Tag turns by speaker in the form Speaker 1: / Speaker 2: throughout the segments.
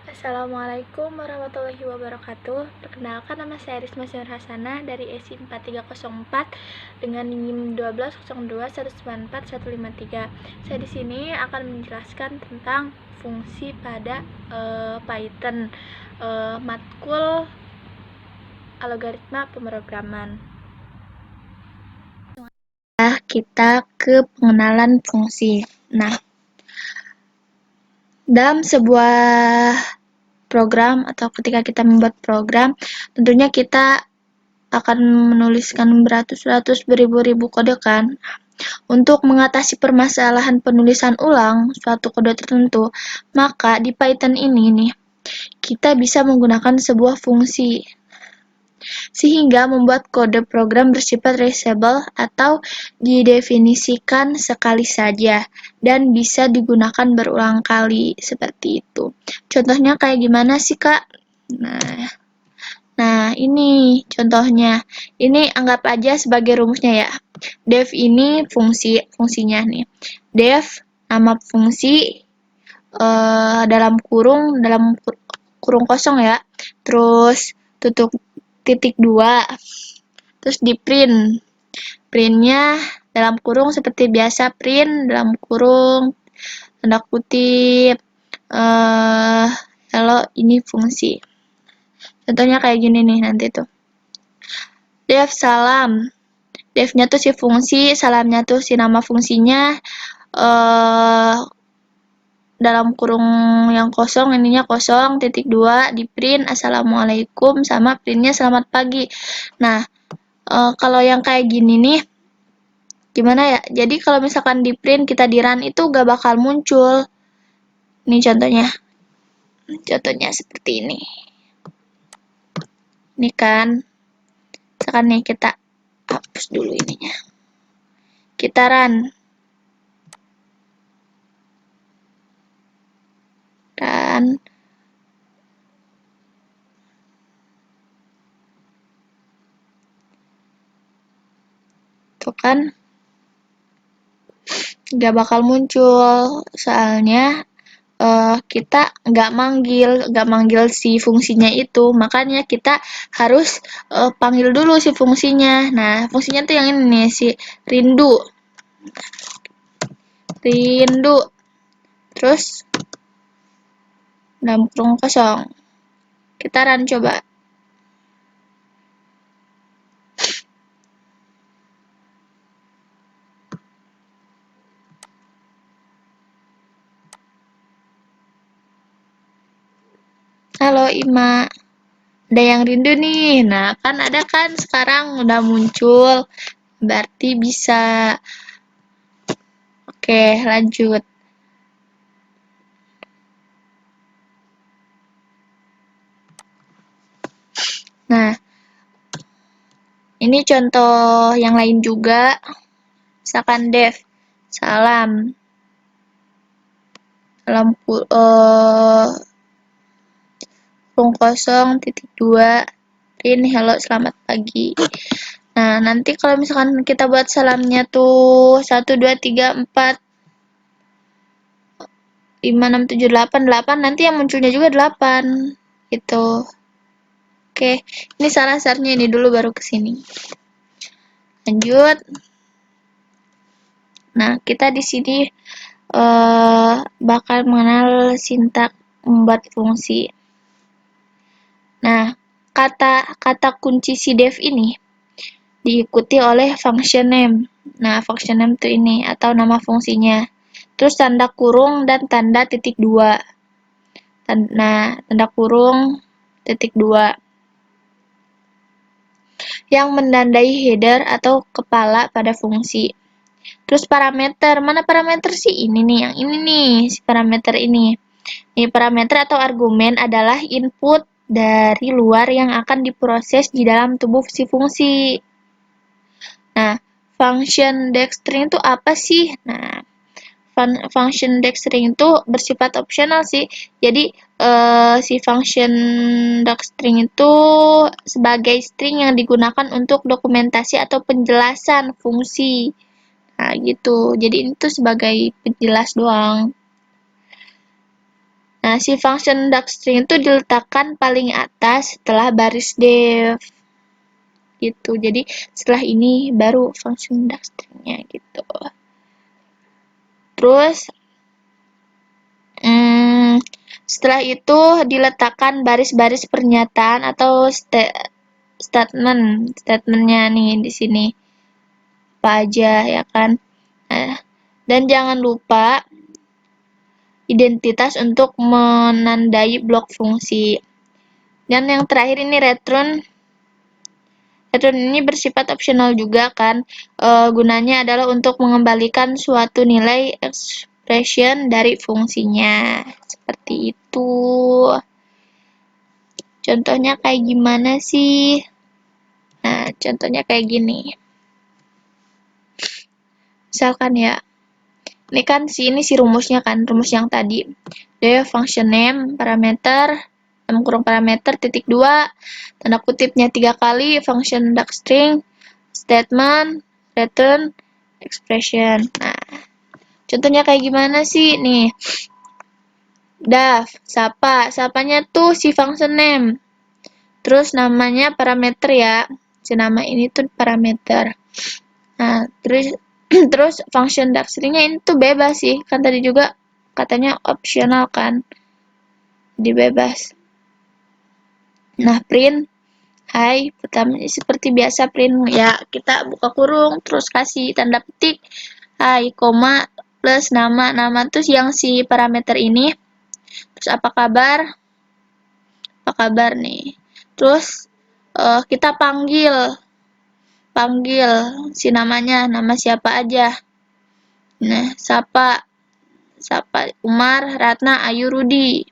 Speaker 1: Assalamualaikum warahmatullahi wabarakatuh. Perkenalkan, nama saya Risma Hasanah dari SI 4304 dengan NIM 1202194153. Saya di sini akan menjelaskan tentang fungsi pada Python, matkul algoritma pemrograman. Kita ke pengenalan fungsi. Nah, dalam sebuah program atau ketika kita membuat program, tentunya kita akan menuliskan beratus-ratus, beribu-ribu kode kan. Untuk mengatasi permasalahan penulisan ulang suatu kode tertentu, maka di Python ini nih, kita bisa menggunakan sebuah fungsi sehingga membuat kode program bersifat reusable atau didefinisikan sekali saja dan bisa digunakan berulang kali seperti itu. Contohnya kayak gimana sih, Kak? Nah, ini contohnya. Ini anggap aja sebagai rumusnya ya. Def ini fungsinya nih. Def nama fungsi dalam kurung kosong ya. Terus tutup titik 2. Terus di print. Printnya dalam kurung seperti biasa, print dalam kurung tanda kutip. Kalau ini fungsi. Contohnya kayak gini nih nanti tuh. Def salam. Def-nya tuh si fungsi, salamnya tuh si nama fungsinya. Dalam kurung yang kosong, ininya kosong, titik 2, di print assalamualaikum, sama printnya selamat pagi. Nah, kalau yang kayak gini nih, gimana ya? Jadi kalau misalkan di print kita di run itu gak bakal muncul. Ini contohnya. Contohnya seperti ini. Ini kan. Misalkan nih kita hapus dulu ininya. Kita run. Dan tuh kan gak bakal muncul soalnya kita gak manggil si fungsinya itu, makanya kita harus panggil dulu si fungsinya. Nah, fungsinya tuh yang ini nih, si rindu. Terus dalam kurung kosong. Kita run coba. Halo Ima, ada yang rindu nih. Nah, kan ada kan sekarang udah muncul, berarti bisa. Oke, lanjut. Nah, ini contoh yang lain juga. Misalkan def salam dalam kurung kosong titik 2 print hello selamat pagi. Nah, nanti kalau misalkan kita buat salamnya tuh 1 2 3 4 5 6 7 8 8, nanti yang munculnya juga 8 gitu. Oke, ini salah-salahnya ini dulu baru ke sini. Lanjut. Nah, kita di sini bakal mengenal sintak membuat fungsi. Nah, kata kunci si def ini diikuti oleh function name. Nah, function name itu ini atau nama fungsinya. Terus tanda kurung dan tanda titik 2. Nah, tanda kurung titik 2 yang menandai header atau kepala pada fungsi. Terus parameter, mana parameter sih? Ini nih, yang ini nih, si parameter ini. Ini parameter atau argumen adalah input dari luar yang akan diproses di dalam tubuh si fungsi. Nah, function dexstring itu apa sih? Nah, function dexstring itu bersifat opsional sih. Jadi, si function dexstring itu sebagai string yang digunakan untuk dokumentasi atau penjelasan fungsi. Nah, gitu. Jadi, ini tuh sebagai penjelas doang. Nah, si function docstring itu diletakkan paling atas setelah baris def. Gitu. Jadi, setelah ini baru function docstringnya gitu. Terus, setelah itu diletakkan baris-baris pernyataan atau statementnya nih di sini apa aja ya kan. Nah, dan jangan lupa identitas untuk menandai blok fungsi. Dan yang terakhir ini return. Return ini bersifat opsional juga kan. Gunanya adalah untuk mengembalikan suatu nilai expression dari fungsinya. Seperti itu. Contohnya kayak gimana sih? Nah, contohnya kayak gini. Misalkan ya, ini kan ini si rumusnya kan, rumus yang tadi. Def function name parameter kurung parameter titik 2 tanda kutipnya 3 kali function docstring statement return expression. Nah, contohnya kayak gimana sih nih? Daf, sapanya tuh si function name. Terus namanya parameter ya. Si nama ini tuh parameter. Nah, terus function docstringnya ini tuh bebas sih. Kan tadi juga katanya optional kan. Di bebas. Nah, print hai, pertama seperti biasa print ya, kita buka kurung terus kasih tanda petik hai, koma plus nama tuh yang si parameter ini. Terus apa kabar nih. Terus kita panggil si namanya, nama siapa aja. Nah, sapa Umar, Ratna, Ayu, Rudi.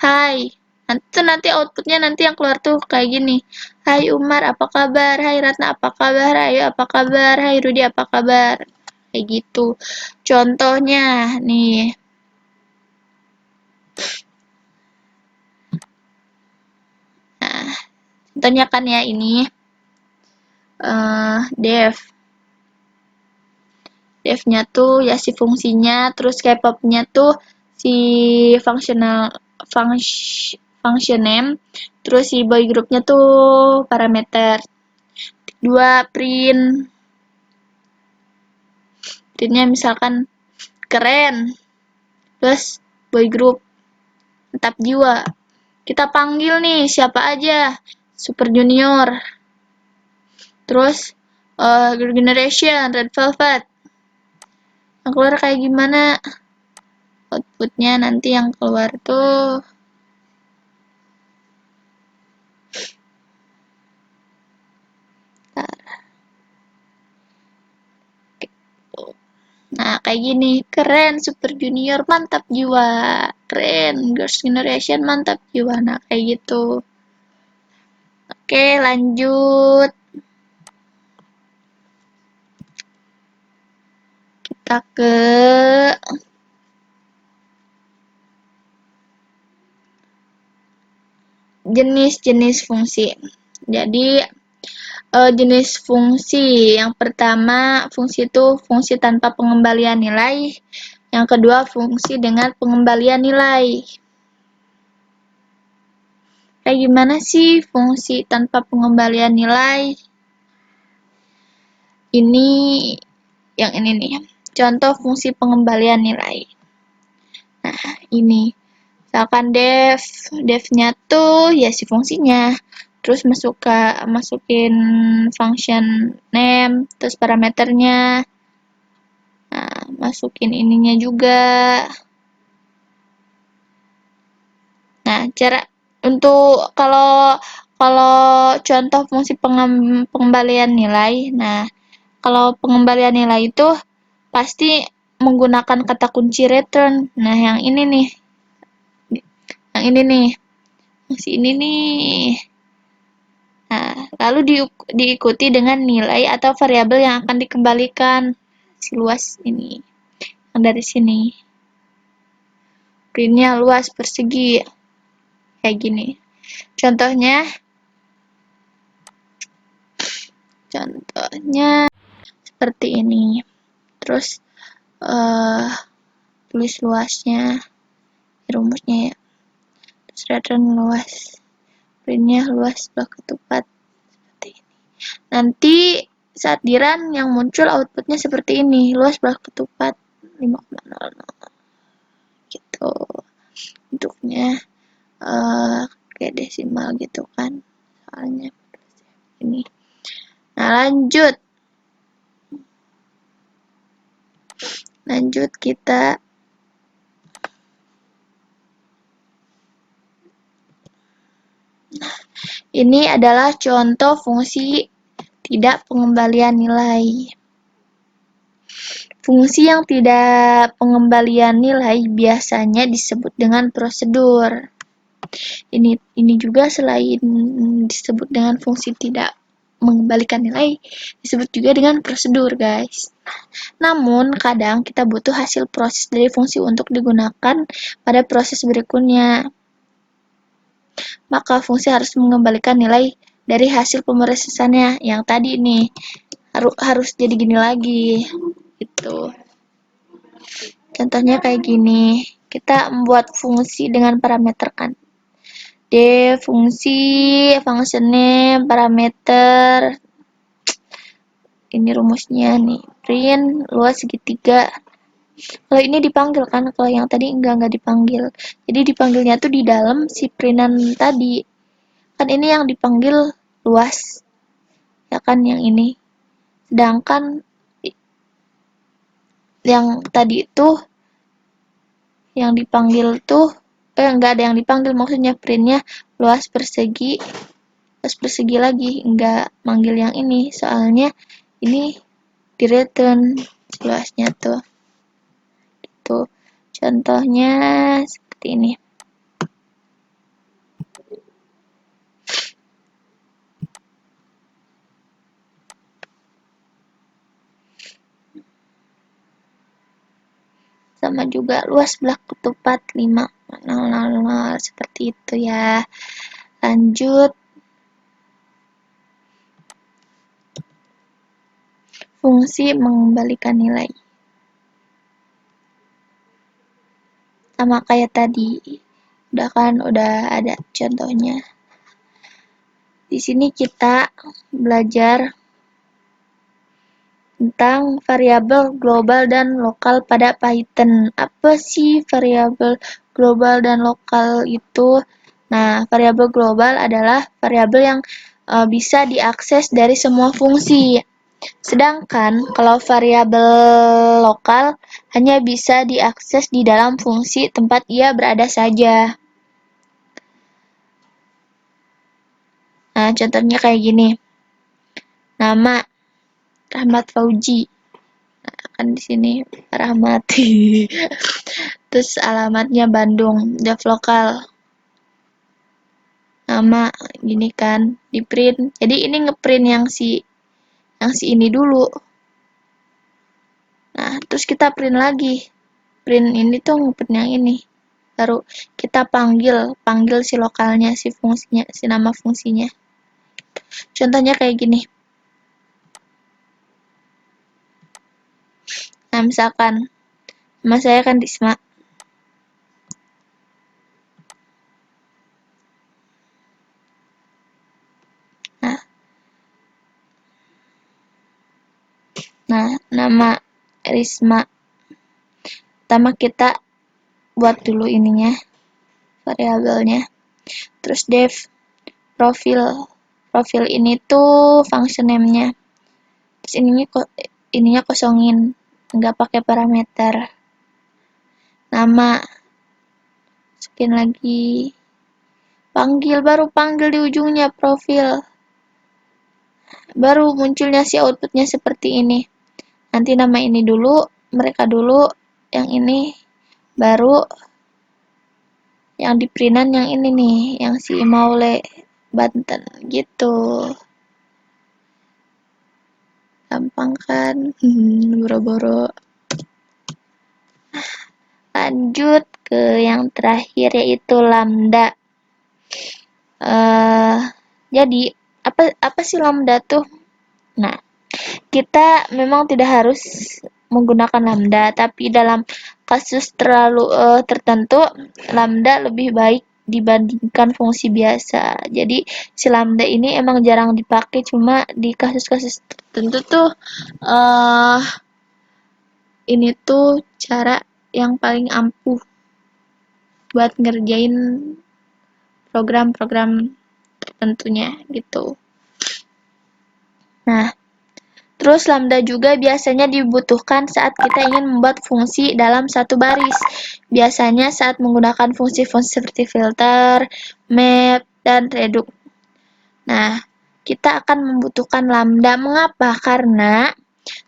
Speaker 1: Hai. Nanti outputnya nanti yang keluar tuh kayak gini. Hai Umar, apa kabar? Hai Ratna, apa kabar? Ayu, apa kabar? Hai Rudi, apa kabar? Kayak gitu. Contohnya nih. Nah, contohnya kan ya ini. Devnya tuh ya si fungsinya, terus K-pop-nya tuh si function name, terus si boy group-nya tuh parameter. 2 printnya misalkan keren, terus boy group mantap jiwa. Kita panggil nih siapa aja, Super Junior, terus Girl Generation, Red Velvet. Yang keluar kayak gimana? Outputnya nanti yang keluar tuh nah kayak gini, keren Super Junior, mantap jiwa, keren Girls' Generation, mantap jiwa. Nah kayak gitu. Oke, lanjut kita ke jenis-jenis fungsi. Jadi jenis fungsi yang pertama, fungsi itu fungsi tanpa pengembalian nilai. Yang kedua, fungsi dengan pengembalian nilai. Kayak gimana sih fungsi tanpa pengembalian nilai? Ini yang ini nih. Contoh fungsi pengembalian nilai. Nah, ini. Misalkan def-nya tuh ya si fungsinya. Terus masukin function name, terus parameternya. Nah, masukin ininya juga. Nah, cara untuk kalau contoh fungsi pengembalian nilai, nah kalau pengembalian nilai itu pasti menggunakan kata kunci return. Nah, yang ini nih. Masih ini nih. Nah, lalu diikuti dengan nilai atau variabel yang akan dikembalikan. Si luas ini. Yang dari sini. Printnya luas persegi. Kayak gini. Contohnya seperti ini. Terus tulis luasnya rumusnya ya. Terus return luas, printnya luas sebelah ketupat seperti ini. Nanti saat di run yang muncul outputnya seperti ini, luas sebelah ketupat 5,00 gitu. Bentuknya kayak desimal gitu kan, soalnya ini. Nah, lanjut kita ini adalah contoh fungsi tidak pengembalian nilai. Fungsi yang tidak pengembalian nilai biasanya disebut dengan prosedur. Ini juga selain disebut dengan fungsi tidak mengembalikan nilai, disebut juga dengan prosedur, guys. Namun, kadang kita butuh hasil proses dari fungsi untuk digunakan pada proses berikutnya. Maka fungsi harus mengembalikan nilai dari hasil pemrosesannya. Yang tadi nih harus jadi gini lagi. Gitu. Contohnya kayak gini. Kita membuat fungsi dengan parameter kan. D fungsi, function name, parameter. Ini rumusnya nih. Print luas segitiga. Kalau ini dipanggil kan, kalau yang tadi enggak dipanggil. Jadi dipanggilnya tuh di dalam si printan tadi. Kan ini yang dipanggil luas. Ya kan yang ini. Sedangkan yang tadi itu yang dipanggil tuh enggak ada yang dipanggil, maksudnya printnya luas persegi lagi, enggak manggil yang ini, soalnya ini di return luasnya tuh. Itu contohnya seperti ini. Sama juga luas sebelah ketupat 5,000 seperti itu ya. Lanjut fungsi mengembalikan nilai. Sama kayak tadi. Udah ada contohnya. Di sini kita belajar tentang variabel global dan lokal pada Python. Apa sih variabel global dan lokal itu? Nah, variabel global adalah variabel yang bisa diakses dari semua fungsi. Sedangkan kalau variabel lokal hanya bisa diakses di dalam fungsi tempat ia berada saja. Nah, contohnya kayak gini. Nama Rahmat Fauji. Nah, kan di sini Rahmat. Terus alamatnya Bandung, Dev lokal. Nama gini kan, di print. Jadi ini ngeprint yang si ini dulu. Nah, terus kita print lagi. Print ini tuh ngeprint yang ini. Baru kita panggil si lokalnya, si fungsinya, si nama fungsinya. Contohnya kayak gini. Nah, misalkan nama saya kan Risma. Nah, nama Risma. Pertama kita buat dulu ininya, variabelnya. Terus dev profil. Profil ini tuh function name-nya. Terus ininya kosongin, nggak pakai parameter. Nama, masukin lagi. Baru panggil di ujungnya profil. Baru munculnya si outputnya seperti ini. Nanti nama ini dulu, mereka dulu, yang ini, baru yang di printan yang ini nih, yang si Maule Banten gitu. Gampang kan? Boro-boro. Lanjut ke yang terakhir yaitu lambda. Jadi apa sih lambda tuh? Nah, kita memang tidak harus menggunakan lambda, tapi dalam kasus terlalu tertentu, lambda lebih baik dibandingkan fungsi biasa. Jadi si lambda ini emang jarang dipakai, cuma di kasus-kasus tertentu tuh ini tuh cara yang paling ampuh buat ngerjain program-program tertentunya gitu. Nah, terus lambda juga biasanya dibutuhkan saat kita ingin membuat fungsi dalam satu baris. Biasanya saat menggunakan fungsi-fungsi seperti filter, map, dan reduce. Nah, kita akan membutuhkan lambda. Mengapa? Karena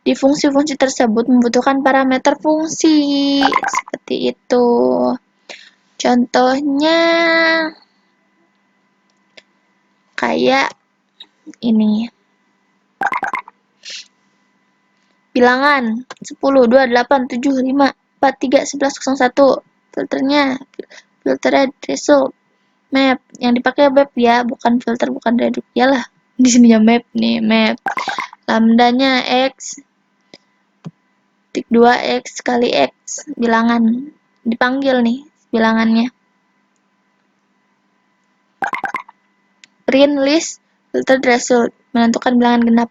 Speaker 1: di fungsi-fungsi tersebut membutuhkan parameter fungsi. Seperti itu. Contohnya kayak ini. Bilangan 10, 2, 8, 7, 5, 4, 3, 11, 01. Filternya threshold, map. Yang dipakai map ya, bukan filter, bukan reduce. Yalah, di sini ya map nih, map. Lambdanya x, tik 2x kali x, bilangan. Dipanggil nih bilangannya. Print list filter threshold, menentukan bilangan genap.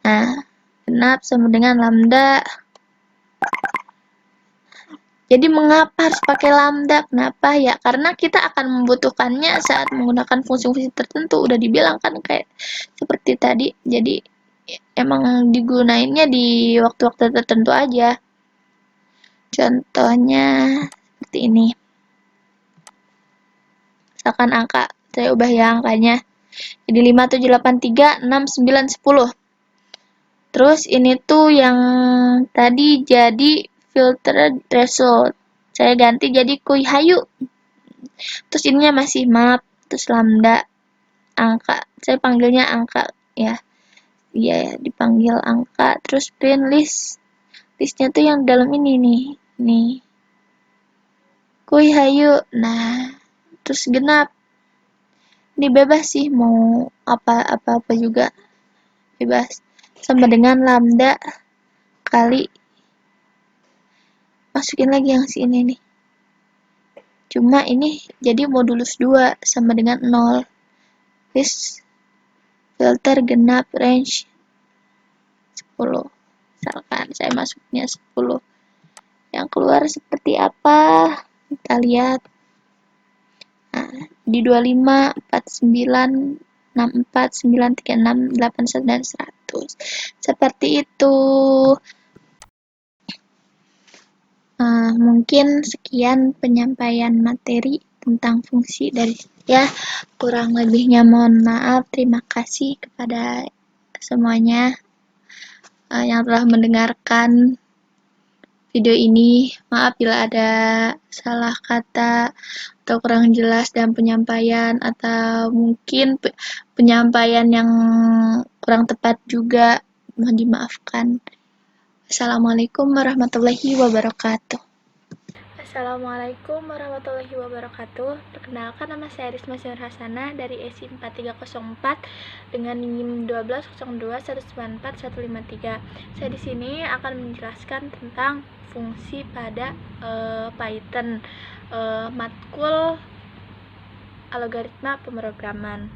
Speaker 1: Nah, genap sama dengan lambda. Jadi mengapa harus pakai lambda? Kenapa ya? Karena kita akan membutuhkannya saat menggunakan fungsi-fungsi tertentu. Udah dibilang kan kayak seperti tadi. Jadi emang digunainnya di waktu-waktu tertentu aja. Contohnya seperti ini. Misalkan angka, saya ubah ya angkanya. Jadi 5, 7, 8, 3, 6, 9, 10. Terus ini tuh yang tadi jadi filter threshold. Saya ganti jadi kuy hayu. Terus ininya masih map, terus lambda, angka. Saya panggilnya angka ya. Iya ya, dipanggil angka. Terus print list. Listnya tuh yang dalam ini nih. Nih. Kuy hayu. Nah, terus genap. Ini bebas sih mau apa-apa juga. Bebas. Sama dengan lambda kali masukin lagi yang si ini nih. Cuma ini jadi modulus 2 sama dengan 0. List filter genap range 10. Misalkan saya masuknya 10. Yang keluar seperti apa? Kita lihat. Nah, di 25, 49, 64, 936, 81, dan 100. Seperti itu. Mungkin sekian penyampaian materi tentang fungsi dari saya. Kurang lebihnya mohon maaf. Terima kasih kepada semuanya yang telah mendengarkan video ini. Maaf bila ada salah kata atau kurang jelas dalam penyampaian, atau mungkin penyampaian yang kurang tepat juga. Mohon dimaafkan. Assalamualaikum warahmatullahi wabarakatuh. Assalamualaikum warahmatullahi wabarakatuh. Perkenalkan, nama saya Risma Sinur Hasanah dari ESI 4304 dengan NIM 1202194153. Saya di sini akan menjelaskan tentang fungsi pada Python, matkul algoritma pemrograman.